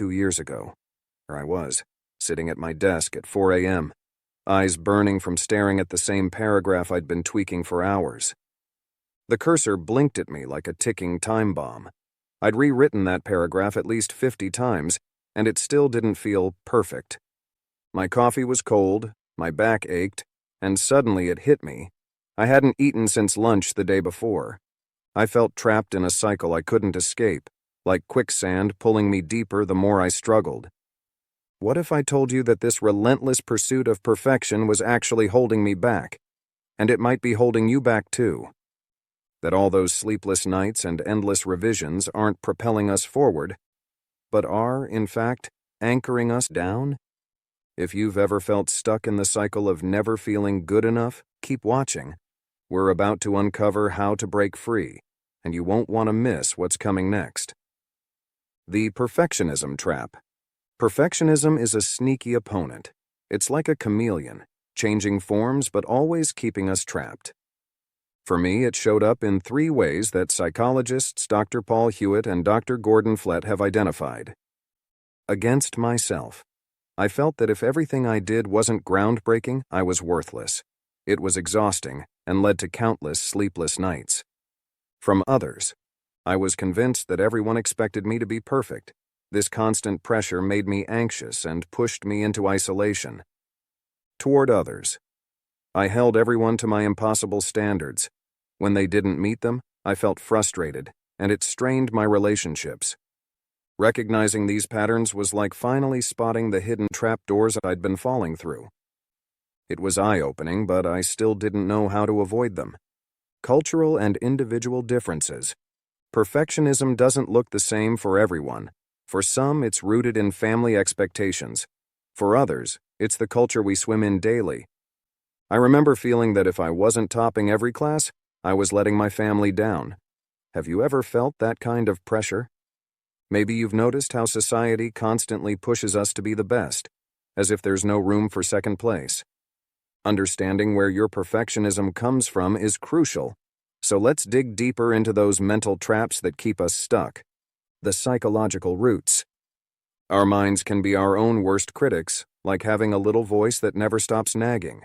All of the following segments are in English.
2 years ago. There I was, sitting at my desk at 4 a.m., eyes burning from staring at the same paragraph I'd been tweaking for hours. The cursor blinked at me like a ticking time bomb. I'd rewritten that paragraph at least 50 times, and it still didn't feel perfect. My coffee was cold, my back ached, and suddenly it hit me. I hadn't eaten since lunch the day before. I felt trapped in a cycle I couldn't escape, like quicksand pulling me deeper the more I struggled. What if I told you that this relentless pursuit of perfection was actually holding me back, and it might be holding you back too? That all those sleepless nights and endless revisions aren't propelling us forward, but are, in fact, anchoring us down? If you've ever felt stuck in the cycle of never feeling good enough, keep watching. We're about to uncover how to break free, and you won't want to miss what's coming next. The Perfectionism Trap. Perfectionism is a sneaky opponent. It's like a chameleon, changing forms but always keeping us trapped. For me, it showed up in 3 ways that psychologists Dr. Paul Hewitt and Dr. Gordon Flett have identified. Against myself. I felt that if everything I did wasn't groundbreaking, I was worthless. It was exhausting and led to countless sleepless nights. From others. I was convinced that everyone expected me to be perfect. This constant pressure made me anxious and pushed me into isolation. Toward others. I held everyone to my impossible standards. When they didn't meet them, I felt frustrated, and it strained my relationships. Recognizing these patterns was like finally spotting the hidden trapdoors I'd been falling through. It was eye-opening, but I still didn't know how to avoid them. Cultural and individual differences. Perfectionism doesn't look the same for everyone. For some, it's rooted in family expectations. For others, it's the culture we swim in daily. I remember feeling that if I wasn't topping every class, I was letting my family down. Have you ever felt that kind of pressure? Maybe you've noticed how society constantly pushes us to be the best, as if there's no room for second place. Understanding where your perfectionism comes from is crucial, so let's dig deeper into those mental traps that keep us stuck. The psychological roots. Our minds can be our own worst critics, like having a little voice that never stops nagging.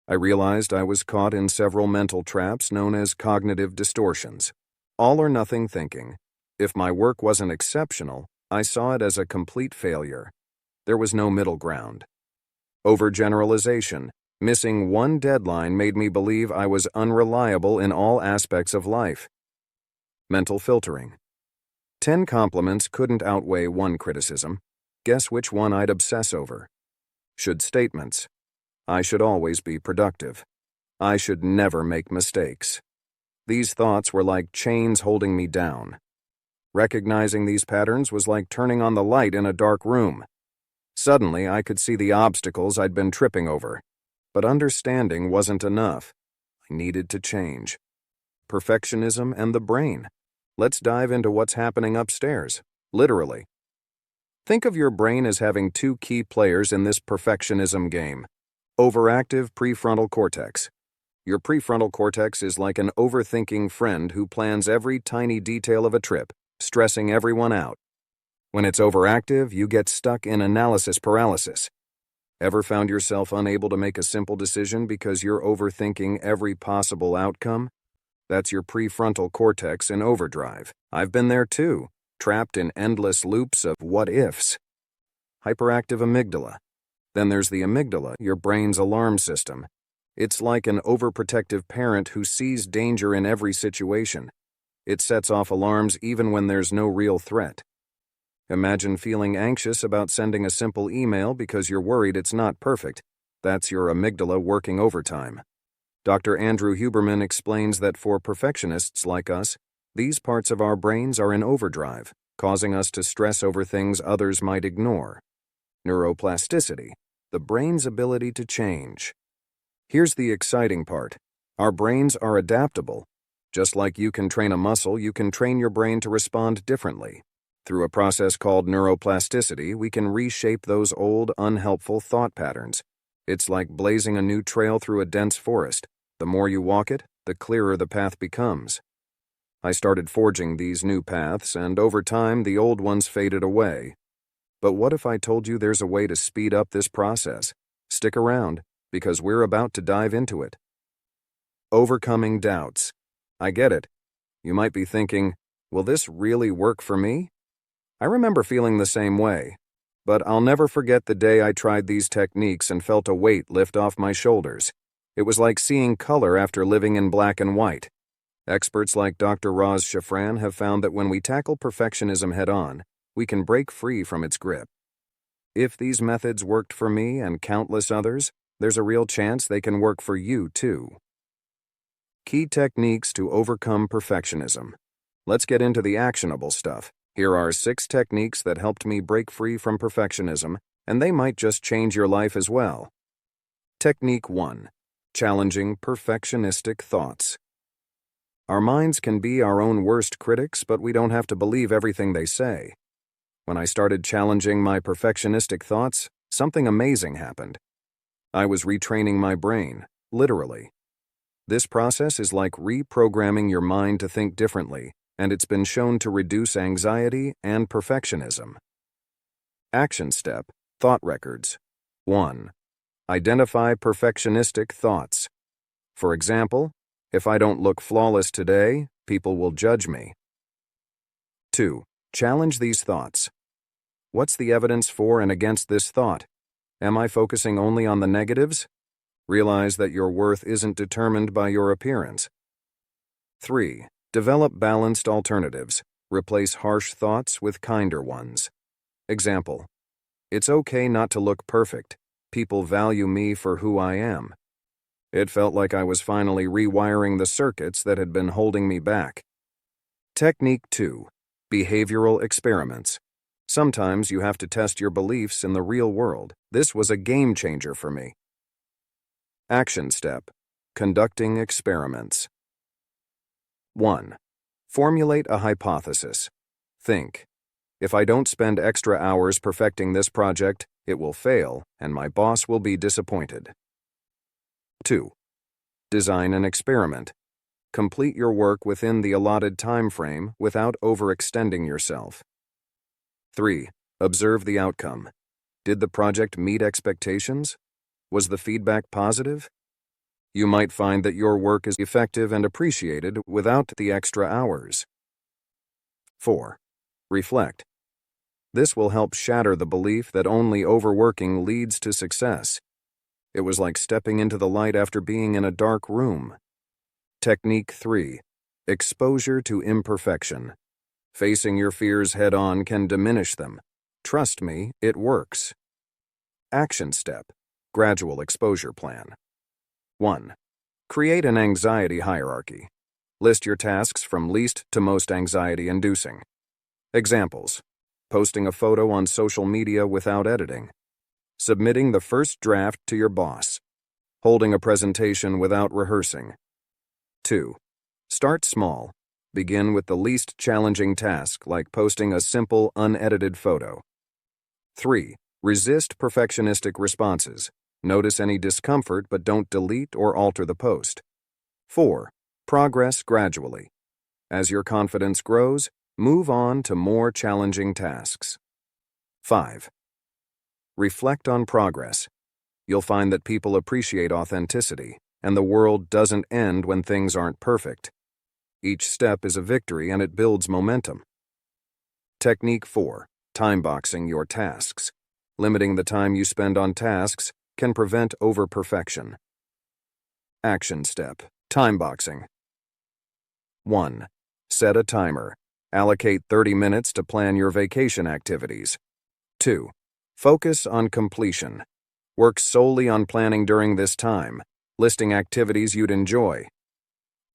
I realized I was caught in several mental traps known as cognitive distortions. All-or-nothing thinking. If my work wasn't exceptional, I saw it as a complete failure. There was no middle ground. Overgeneralization. Missing one deadline made me believe I was unreliable in all aspects of life. Mental filtering. 10 compliments couldn't outweigh 1 criticism. Guess which one I'd obsess over? Should statements. I should always be productive. I should never make mistakes. These thoughts were like chains holding me down. Recognizing these patterns was like turning on the light in a dark room. Suddenly, I could see the obstacles I'd been tripping over. But understanding wasn't enough. I needed to change. Perfectionism and the brain. Let's dive into what's happening upstairs, literally. Think of your brain as having 2 key players in this perfectionism game. Overactive prefrontal cortex. Your prefrontal cortex is like an overthinking friend who plans every tiny detail of a trip, stressing everyone out. When it's overactive, you get stuck in analysis paralysis. Ever found yourself unable to make a simple decision because you're overthinking every possible outcome? That's your prefrontal cortex in overdrive. I've been there too, trapped in endless loops of what-ifs. Hyperactive amygdala. Then there's the amygdala, your brain's alarm system. It's like an overprotective parent who sees danger in every situation. It sets off alarms even when there's no real threat. Imagine feeling anxious about sending a simple email because you're worried it's not perfect. That's your amygdala working overtime. Dr. Andrew Huberman explains that for perfectionists like us, these parts of our brains are in overdrive, causing us to stress over things others might ignore. Neuroplasticity, the brain's ability to change. Here's the exciting part. Our brains are adaptable. Just like you can train a muscle, you can train your brain to respond differently. Through a process called neuroplasticity, we can reshape those old, unhelpful thought patterns. It's like blazing a new trail through a dense forest. The more you walk it, the clearer the path becomes. I started forging these new paths, and over time, the old ones faded away. But what if I told you there's a way to speed up this process? Stick around, because we're about to dive into it. Overcoming doubts. I get it. You might be thinking, will this really work for me? I remember feeling the same way, but I'll never forget the day I tried these techniques and felt a weight lift off my shoulders. It was like seeing color after living in black and white. Experts like Dr. Roz Shafran have found that when we tackle perfectionism head-on, we can break free from its grip. If these methods worked for me and countless others, there's a real chance they can work for you too. Key techniques to overcome perfectionism. Let's get into the actionable stuff. Here are 6 techniques that helped me break free from perfectionism, and they might just change your life as well. Technique 1. Challenging perfectionistic thoughts. Our minds can be our own worst critics, but we don't have to believe everything they say. When I started challenging my perfectionistic thoughts, something amazing happened. I was retraining my brain, literally. This process is like reprogramming your mind to think differently, and it's been shown to reduce anxiety and perfectionism. Action step, thought records. 1. Identify perfectionistic thoughts. For example, if I don't look flawless today, people will judge me. 2. Challenge these thoughts. What's the evidence for and against this thought? Am I focusing only on the negatives? Realize that your worth isn't determined by your appearance. 3. Develop balanced alternatives. Replace harsh thoughts with kinder ones. Example: it's okay not to look perfect. People value me for who I am. It felt like I was finally rewiring the circuits that had been holding me back. Technique 2. Behavioral experiments. Sometimes you have to test your beliefs in the real world. This was a game changer for me. Action step: conducting experiments. 1. Formulate a hypothesis. Think, if I don't spend extra hours perfecting this project, it will fail and my boss will be disappointed. 2. Design an experiment. Complete your work within the allotted time frame without overextending yourself. 3. Observe the outcome. Did the project meet expectations? Was the feedback positive? You might find that your work is effective and appreciated without the extra hours. 4. Reflect. This will help shatter the belief that only overworking leads to success. It was like stepping into the light after being in a dark room. Technique 3. Exposure to imperfection. Facing your fears head-on can diminish them. Trust me, it works. Action step: gradual exposure plan. 1. Create an anxiety hierarchy. List your tasks from least to most anxiety-inducing. Examples: posting a photo on social media without editing, submitting the first draft to your boss, holding a presentation without rehearsing. 2. Start small. Begin with the least challenging task, like posting a simple, unedited photo. 3. Resist perfectionistic responses. Notice any discomfort, but don't delete or alter the post. 4. Progress gradually. As your confidence grows, move on to more challenging tasks. 5. Reflect on progress. You'll find that people appreciate authenticity, and the world doesn't end when things aren't perfect. Each step is a victory and it builds momentum. Technique 4. Timeboxing your tasks. Limiting the time you spend on tasks can prevent over-perfection. Action step: timeboxing. 1. Set a timer. Allocate 30 minutes to plan your vacation activities. 2. Focus on completion. Work solely on planning during this time, listing activities you'd enjoy.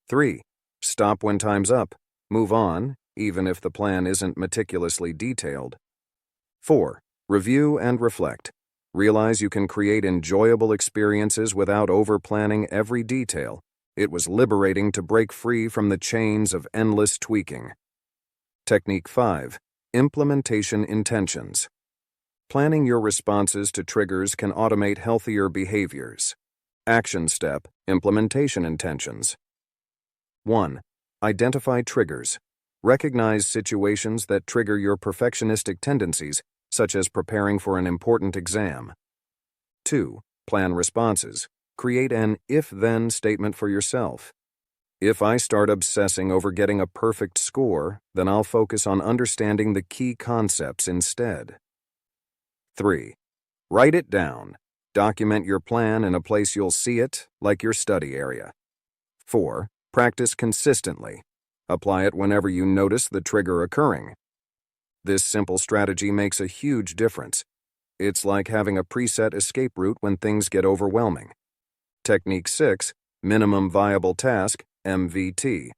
3. Stop when time's up. Move on, even if the plan isn't meticulously detailed. 4. Review and reflect. Realize you can create enjoyable experiences without over-planning every detail. It was liberating to break free from the chains of endless tweaking. Technique 5. Implementation intentions. Planning your responses to triggers can automate healthier behaviors. Action step: implementation intentions. 1. Identify triggers. Recognize situations that trigger your perfectionistic tendencies such as preparing for an important exam. 2. Plan responses. Create an if-then statement for yourself. If I start obsessing over getting a perfect score, then I'll focus on understanding the key concepts instead. 3. Write it down. Document your plan in a place you'll see it, like your study area. 4. Practice consistently. Apply it whenever you notice the trigger occurring. This simple strategy makes a huge difference. It's like having a preset escape route when things get overwhelming. Technique 6, Minimum Viable Task, MVT.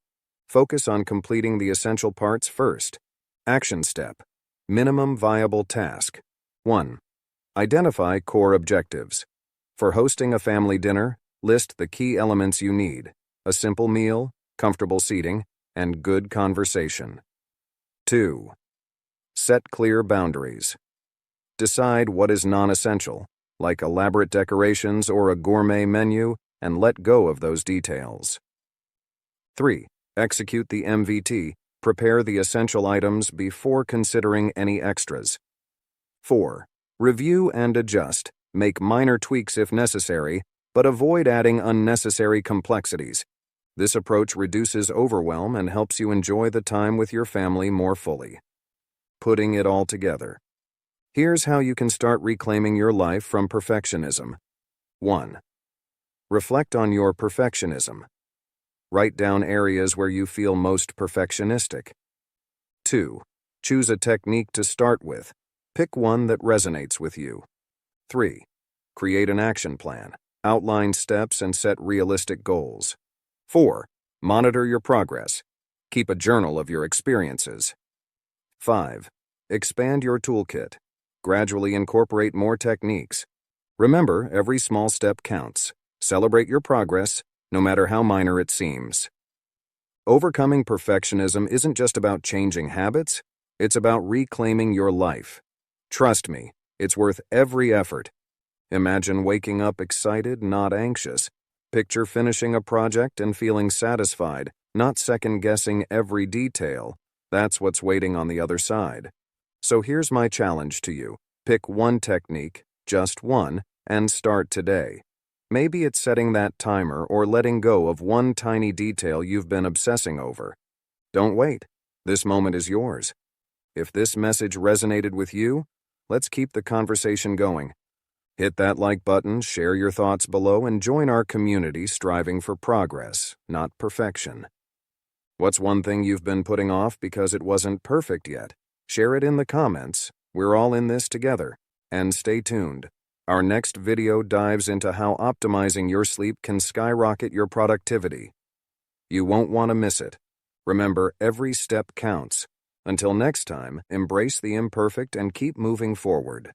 Focus on completing the essential parts first. Action step, Minimum Viable Task. 1. Identify core objectives. For hosting a family dinner, list the key elements you need: a simple meal, comfortable seating, and good conversation. 2. Set clear boundaries. Decide what is non-essential, like elaborate decorations or a gourmet menu, and let go of those details. 3. Execute the MVT. Prepare the essential items before considering any extras. 4. Review and adjust. Make minor tweaks if necessary, but avoid adding unnecessary complexities. This approach reduces overwhelm and helps you enjoy the time with your family more fully. Putting it all together. Here's how you can start reclaiming your life from perfectionism. 1. Reflect on your perfectionism. Write down areas where you feel most perfectionistic. 2. Choose a technique to start with. Pick one that resonates with you. 3. Create an action plan. Outline steps and set realistic goals. 4. Monitor your progress. Keep a journal of your experiences. 5. Expand your toolkit. Gradually incorporate more techniques. Remember, every small step counts. Celebrate your progress, no matter how minor it seems. Overcoming perfectionism isn't just about changing habits, it's about reclaiming your life. Trust me, it's worth every effort. Imagine waking up excited, not anxious. Picture finishing a project and feeling satisfied, not second-guessing every detail. That's what's waiting on the other side. So here's my challenge to you. Pick one technique, just one, and start today. Maybe it's setting that timer or letting go of one tiny detail you've been obsessing over. Don't wait. This moment is yours. If this message resonated with you, let's keep the conversation going. Hit that like button, share your thoughts below, and join our community striving for progress, not perfection. What's one thing you've been putting off because it wasn't perfect yet? Share it in the comments. We're all in this together. And stay tuned. Our next video dives into how optimizing your sleep can skyrocket your productivity. You won't want to miss it. Remember, every step counts. Until next time, embrace the imperfect and keep moving forward.